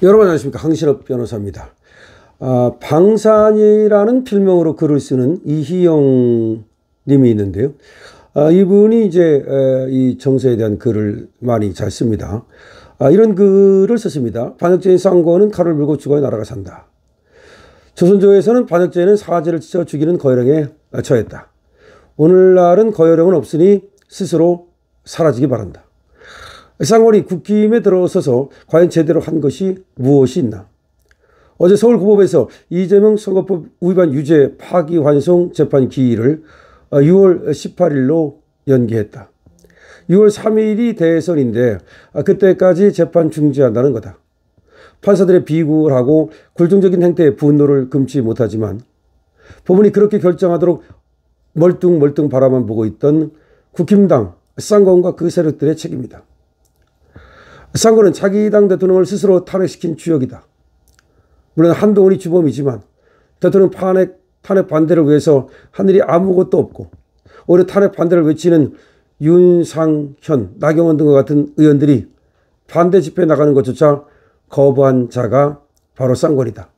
여러분 안녕하십니까. 황신업 변호사입니다. 방산이라는 필명으로 글을 쓰는 이희영 님이 있는데요. 이분이 이제 이 정서에 대한 글을 많이 잘 씁니다. 이런 글을 썼습니다. 반역죄인 쌍거는 칼을 물고 죽어야 나라가 산다. 조선조에서는 반역죄인은 사제를 찢어 죽이는 거열형에 처했다. 오늘날은 거열형은 없으니 스스로 사라지기 바란다. 쌍권이 국힘에 들어서서 과연 제대로 한 것이 무엇이 있나? 어제 서울고법에서 이재명 선거법 위반 유죄 파기환송 재판 기일을 6월 18일로 연기했다. 6월 3일이 대선인데 그때까지 재판 중지한다는 거다. 판사들의 비굴하고 굴종적인 행태에 분노를 금치 못하지만 법원이 그렇게 결정하도록 멀뚱멀뚱 바라만 보고 있던 국힘당 쌍권과 그 세력들의 책임이다. 쌍권은 자기 당 대통령을 스스로 탄핵시킨 주역이다. 물론 한동훈이 주범이지만 대통령 탄핵 반대를 위해서 한 일이 아무것도 없고 오히려 탄핵 반대를 외치는 윤상현, 나경원 등과 같은 의원들이 반대 집회에 나가는 것조차 거부한 자가 바로 쌍권이다.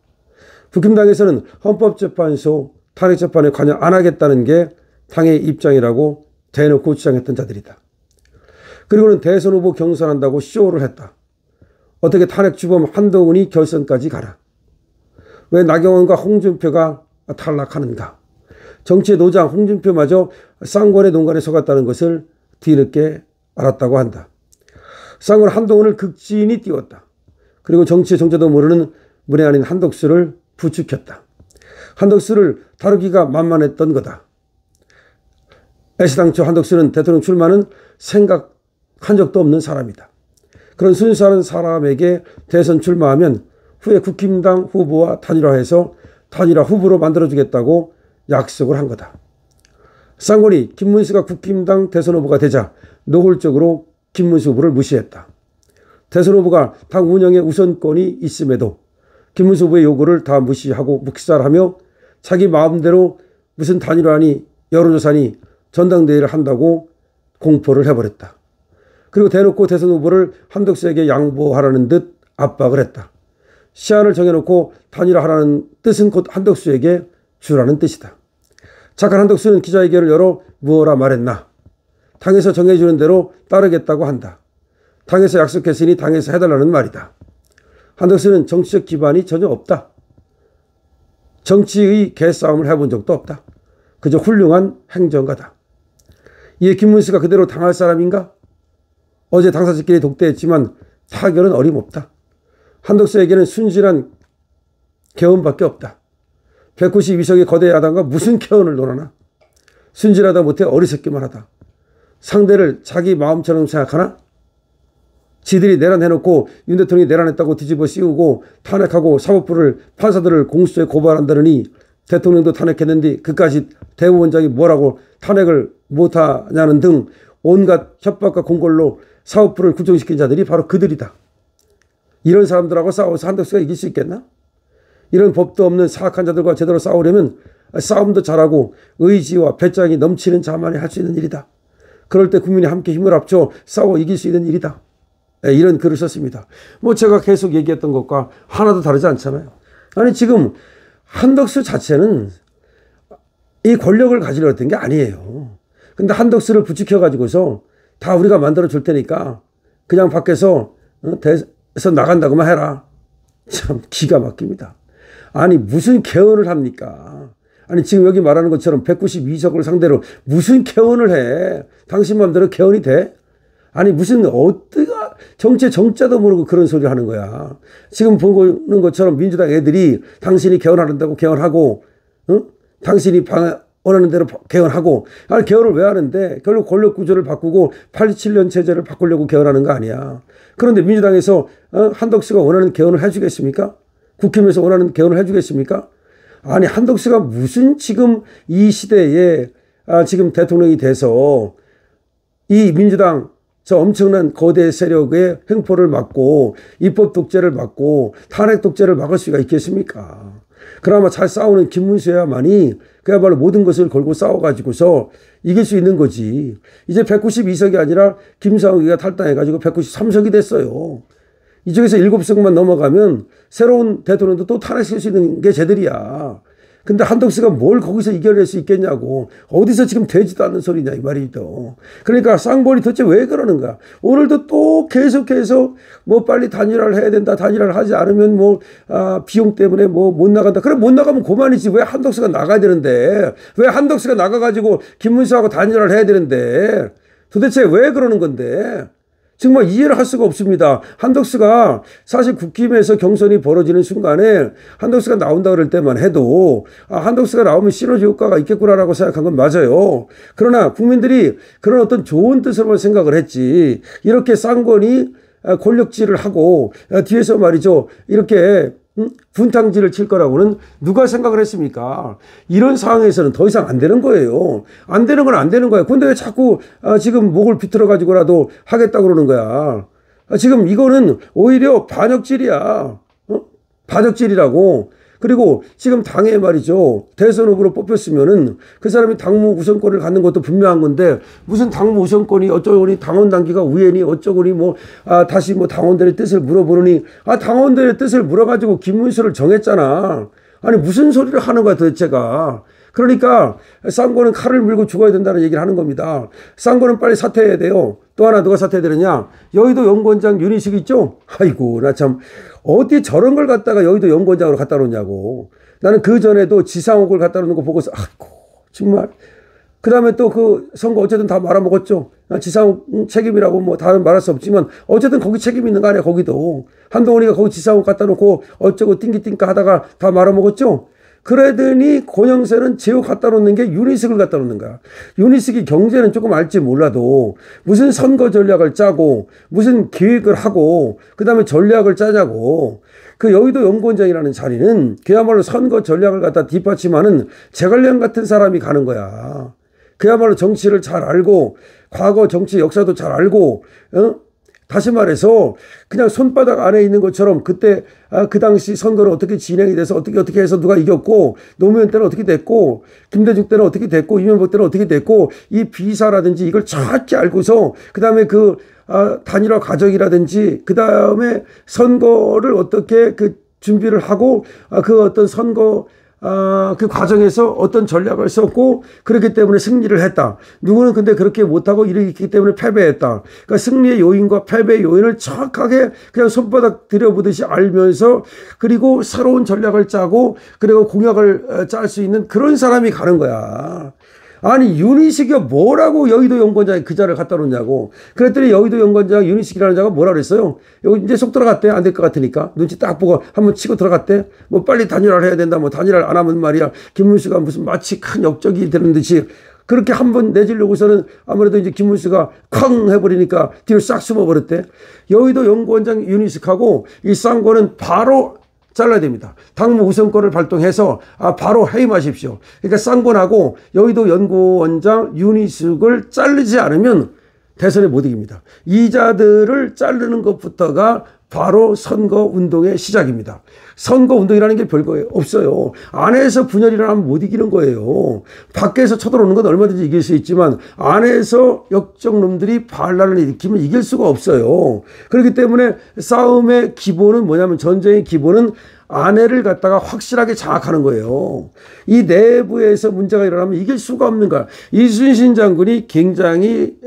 국힘당에서는 헌법재판소 탄핵재판에 관여 안 하겠다는 게 당의 입장이라고 대놓고 주장했던 자들이다. 그리고는 대선 후보 경선한다고 쇼를 했다. 어떻게 탄핵 주범 한동훈이 결선까지 가라. 왜 나경원과 홍준표가 탈락하는가. 정치의 노장 홍준표마저 쌍권의 농간에 속았다는 것을 뒤늦게 알았다고 한다. 쌍권 한동훈을 극진히 띄웠다. 그리고 정치의 정체도 모르는 문외 아닌 한덕수를 부추겼다. 한덕수를 다루기가 만만했던 거다. 애시당초 한덕수는 대통령 출마는 생각한 적도 없는 사람이다. 그런 순수한 사람에게 대선 출마하면 후에 국힘당 후보와 단일화해서 단일화 후보로 만들어주겠다고 약속을 한 거다. 쌍권이 김문수가 국힘당 대선 후보가 되자 노골적으로 김문수 후보를 무시했다. 대선 후보가 당 운영에 우선권이 있음에도 김문수 후보의 요구를 다 무시하고 묵살하며 자기 마음대로 무슨 단일화니 여론조사니 전당대회를 한다고 공포를 해버렸다. 그리고 대놓고 대선 후보를 한덕수에게 양보하라는 듯 압박을 했다. 시한을 정해놓고 단일화하라는 뜻은 곧 한덕수에게 주라는 뜻이다. 착한 한덕수는 기자회견을 열어 무엇라 말했나. 당에서 정해주는 대로 따르겠다고 한다. 당에서 약속했으니 당에서 해달라는 말이다. 한덕수는 정치적 기반이 전혀 없다. 정치의 개싸움을 해본 적도 없다. 그저 훌륭한 행정가다. 이에 김문수가 그대로 당할 사람인가? 어제 당사자끼리 독대했지만 타결은 어림없다. 한덕수에게는 순진한 개헌밖에 없다. 192석의 거대 야당과 무슨 개헌을 논하나? 순진하다 못해 어리석기만 하다. 상대를 자기 마음처럼 생각하나? 지들이 내란해놓고 윤 대통령이 내란했다고 뒤집어 씌우고 탄핵하고 사법부를 판사들을 공수처에 고발한다느니 대통령도 탄핵했는데 그까지 대법원장이 뭐라고 탄핵을 못하냐는 등 온갖 협박과 공걸로 사법부를 구정시킨 자들이 바로 그들이다. 이런 사람들하고 싸워서 한덕수가 이길 수 있겠나? 이런 법도 없는 사악한 자들과 제대로 싸우려면 싸움도 잘하고 의지와 배짱이 넘치는 자만이 할 수 있는 일이다. 그럴 때 국민이 함께 힘을 합쳐 싸워 이길 수 있는 일이다. 이런 글을 썼습니다. 제가 계속 얘기했던 것과 하나도 다르지 않잖아요. 아니 지금 한덕수 자체는 이 권력을 가지려 했던 게 아니에요. 근데 한덕수를 부추겨가지고서 다 우리가 만들어 줄 테니까 그냥 밖에서 대선 나간다고만 해라. 참 기가 막힙니다. 아니 무슨 개헌을 합니까? 아니 지금 여기 말하는 것처럼 192석을 상대로 무슨 개헌을 해? 당신 마음대로 개헌이 돼? 아니 무슨 어디가 정치의 정자도 모르고 그런 소리를 하는 거야. 지금 보는 것처럼 민주당 애들이 당신이 개헌한다고 개헌하고 당신이 원하는 대로 개헌하고. 아니 개헌을 왜 하는데? 결국 권력 구조를 바꾸고 87년 체제를 바꾸려고 개헌하는 거 아니야. 그런데 민주당에서 한덕수가 원하는 개헌을 해주겠습니까? 국힘에서 원하는 개헌을 해주겠습니까? 아니 한덕수가 무슨 지금 이 시대에 지금 대통령이 돼서 이 민주당 저 엄청난 거대 세력의 횡포를 막고 입법 독재를 막고 탄핵 독재를 막을 수가 있겠습니까? 그나마 잘 싸우는 김문수야만이 그야말로 모든 것을 걸고 싸워가지고서 이길 수 있는 거지. 이제 192석이 아니라 김상욱이가 탈당해가지고 193석이 됐어요. 이쪽에서 7석만 넘어가면 새로운 대통령도 또 탄핵시킬 수 있는 게 쟤들이야. 근데 한덕수가 뭘 거기서 이겨낼 수 있겠냐고. 어디서 지금 되지도 않는 소리냐 이 말이죠. 그러니까 쌍권이 도대체 왜 그러는가. 오늘도 또 계속해서 뭐 빨리 단일화를 해야 된다. 단일화를 하지 않으면 뭐 비용 때문에 뭐 못 나간다. 그래 못 나가면 그만이지. 왜 한덕수가 나가야 되는데. 왜 한덕수가 나가가지고 김문수하고 단일화를 해야 되는데. 도대체 왜 그러는 건데. 정말 이해를 할 수가 없습니다. 한덕수가 사실 국힘에서 경선이 벌어지는 순간에 한덕수가 나온다 그럴 때만 해도 한덕수가 나오면 시너지 효과가 있겠구나라고 생각한 건 맞아요. 그러나 국민들이 그런 어떤 좋은 뜻으로만 생각을 했지 이렇게 쌍권이 권력질을 하고 뒤에서 말이죠. 이렇게 분탕질을 칠 거라고는 누가 생각을 했습니까? 이런 상황에서는 더 이상 안 되는 거예요. 안 되는 건 안 되는 거예요. 근데 왜 자꾸 지금 목을 비틀어 가지고라도 하겠다고 그러는 거야. 지금 이거는 오히려 반역질이야. 반역질이라고. 그리고 지금 당에 말이죠. 대선 후보로 뽑혔으면은 그 사람이 당무 우선권을 갖는 것도 분명한 건데 무슨 당무 우선권이 어쩌고니 당원 당규가 우연히 어쩌고니 뭐 다시 뭐 당원들의 뜻을 물어보느니 당원들의 뜻을 물어가지고 김문수를 정했잖아. 아니 무슨 소리를 하는 거야 도대체가. 그러니까 쌍권은 칼을 물고 죽어야 된다는 얘기를 하는 겁니다. 쌍권은 빨리 사퇴해야 돼요. 또 하나 누가 사퇴해야 되느냐. 여의도 연구원장 윤희식 있죠. 아이고 나 참 어디 저런 걸 갖다가 여의도 연구원장으로 갖다 놓냐고. 나는 그 전에도 지상욱을 갖다 놓는 거 보고서 아이고 정말. 그 다음에 또 그 선거 어쨌든 다 말아먹었죠. 지상욱 책임이라고 뭐 다른 말할 수 없지만 어쨌든 거기 책임 있는 거 아니야 거기도. 한동훈이가 거기 지상욱 갖다 놓고 어쩌고 띵기띵까 하다가 다 말아먹었죠. 그러더니 권영세는 제호 갖다 놓는 게 윤희식을 갖다 놓는 거야. 윤희식이 경제는 조금 알지 몰라도 무슨 선거 전략을 짜고 무슨 계획을 하고 그다음에 전략을 짜냐고. 그 여의도 연구원장이라는 자리는 그야말로 선거 전략을 갖다 뒷받침하는 제갈량 같은 사람이 가는 거야. 그야말로 정치를 잘 알고 과거 정치 역사도 잘 알고 다시 말해서 그냥 손바닥 안에 있는 것처럼 그때 그 당시 선거는 어떻게 진행이 돼서 어떻게 해서 누가 이겼고 노무현 때는 어떻게 됐고 김대중 때는 어떻게 됐고 이명박 때는 어떻게 됐고 이 비사라든지 이걸 정확히 알고서 그다음에 그 단일화 과정이라든지 그다음에 선거를 어떻게 그 준비를 하고 그 어떤 선거 그 과정에서 어떤 전략을 썼고 그렇기 때문에 승리를 했다. 누구는 근데 그렇게 못하고 이렇기 때문에 패배했다. 그러니까 승리의 요인과 패배의 요인을 정확하게 그냥 손바닥 들여보듯이 알면서 그리고 새로운 전략을 짜고 그리고 공약을 짤 수 있는 그런 사람이 가는 거야. 아니 윤희식이 뭐라고 여의도 연구원장에 그 자를 갖다 놓냐고. 그랬더니 여의도 연구원장 윤희식이라는 자가 뭐라 그랬어요. 여기 이제 속 들어갔대. 안 될 것 같으니까 눈치 딱 보고 한번 치고 들어갔대. 뭐 빨리 단일화를 해야 된다. 뭐 단일화를 안 하면 말이야 김문수가 무슨 마치 큰 역적이 되는 듯이 그렇게 한번 내지려고서는 아무래도 이제 김문수가 쾅 해버리니까 뒤로 싹 숨어버렸대. 여의도 연구원장 윤희식하고 이 쌍권은 바로 잘라야 됩니다. 당무 우선권을 발동해서 바로 해임하십시오. 그러니까 쌍권하고 여의도 연구원장 윤희숙을 자르지 않으면 대선에 못 이깁니다. 이 자들을 자르는 것부터가 바로 선거운동의 시작입니다. 선거운동이라는 게 별거 없어요. 안에서 분열이 일어나면 못 이기는 거예요. 밖에서 쳐들어오는 건 얼마든지 이길 수 있지만 안에서 역적놈들이 반란을 일으키면 이길 수가 없어요. 그렇기 때문에 싸움의 기본은 뭐냐면 전쟁의 기본은 안에를 갖다가 확실하게 장악하는 거예요. 이 내부에서 문제가 일어나면 이길 수가 없는 거야. 이순신 장군이 굉장히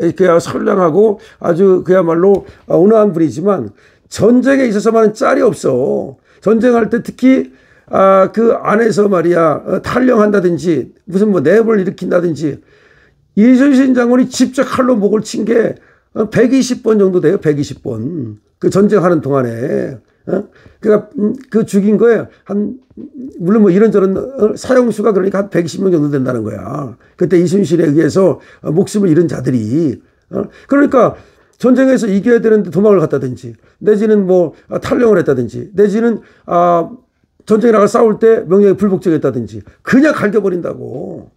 선량하고 아주 그야말로 온화한 분이지만 전쟁에 있어서만은 짤이 없어. 전쟁할 때 특히 그 안에서 말이야 탈령한다든지 무슨 뭐 내부를 일으킨다든지 이순신 장군이 직접 칼로 목을 친 게 120번 정도 돼요. 120번. 그 전쟁하는 동안에. 그러니까 그 죽인 거에 물론 뭐 이런저런 사형수가 그러니까 한 120명 정도 된다는 거야. 그때 이순신에 의해서 목숨을 잃은 자들이. 그러니까 전쟁에서 이겨야 되는데 도망을 갔다든지 내지는 뭐 탈령을 했다든지 내지는 전쟁에 나가 싸울 때 명령에 불복종했다든지 그냥 갈겨버린다고.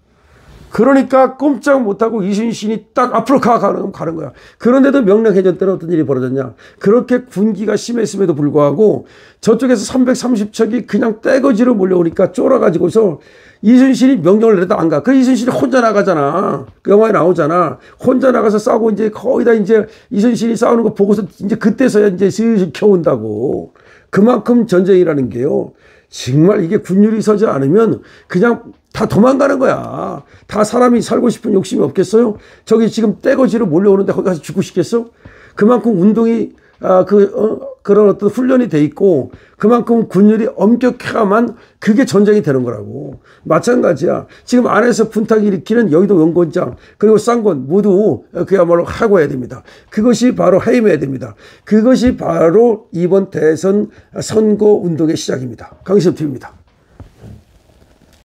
그러니까 꼼짝 못하고 이순신이 딱 앞으로 가는 거야. 그런데도 명량해전 때는 어떤 일이 벌어졌냐. 그렇게 군기가 심했음에도 불구하고 저쪽에서 330척이 그냥 떼거지로 몰려오니까 쫄아가지고서 이순신이 명령을 내려도 안 가. 그래 이순신이 혼자 나가잖아. 그 영화에 나오잖아. 혼자 나가서 싸우고 이제 거의 다 이제 이순신이 싸우는 거 보고서 이제 그때서야 이제 슬슬 켜온다고. 그만큼 전쟁이라는 게요. 정말 이게 군율이 서지 않으면 그냥 다 도망가는 거야. 다 사람이 살고 싶은 욕심이 없겠어요? 저기 지금 떼거지로 몰려오는데 거기 가서 죽고 싶겠어? 그만큼 운동이 그런 어떤 훈련이 돼 있고 그만큼 군율이 엄격해야만 그게 전쟁이 되는 거라고. 마찬가지야. 지금 안에서 분탁 일으키는 여의도 원곤장 그리고 쌍권 모두 그야말로 하고해야 됩니다. 그것이 바로 해임해야 됩니다. 그것이 바로 이번 대선 선거 운동의 시작입니다. 강신업 TV입니다.